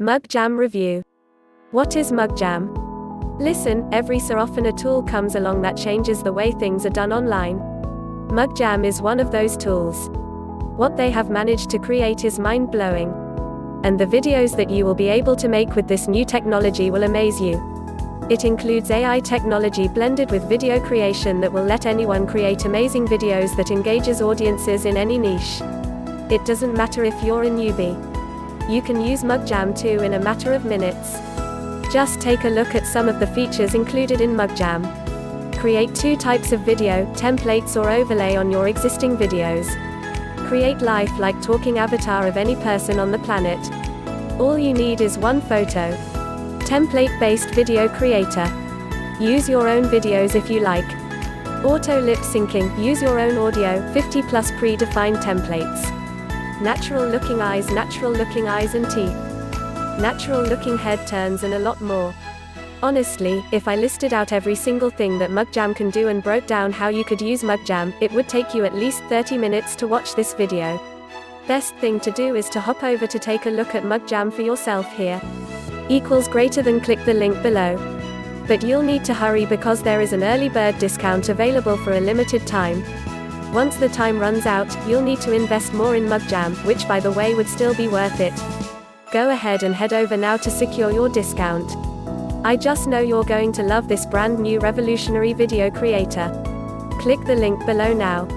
MugJam Review. What is MugJam? Listen, every so often a tool comes along that changes the way things are done online. MugJam is one of those tools. What they have managed to create is mind-blowing. And the videos that you will be able to make with this new technology will amaze you. It includes AI technology blended with video creation that will let anyone create amazing videos that engages audiences in any niche. It doesn't matter if you're a newbie. You can use MugJam too in a matter of minutes. Just take a look at some of the features included in MugJam. Create 2 types of video, templates or overlay on your existing videos. Create lifelike talking avatar of any person on the planet. All you need is one photo. Template-based video creator. Use your own videos if you like. Auto lip syncing, use your own audio, 50+ predefined templates. Natural looking eyes and teeth. Natural looking head turns and a lot more. Honestly, if I listed out every single thing that MugJam can do and broke down how you could use MugJam, it would take you at least 30 minutes to watch this video. Best thing to do is to hop over to take a look at MugJam for yourself here. Click the link below. But you'll need to hurry because there is an early bird discount available for a limited time. Once the time runs out, you'll need to invest more in MugJam, which by the way would still be worth it. Go ahead and head over now to secure your discount. I just know you're going to love this brand new revolutionary video creator. Click the link below now.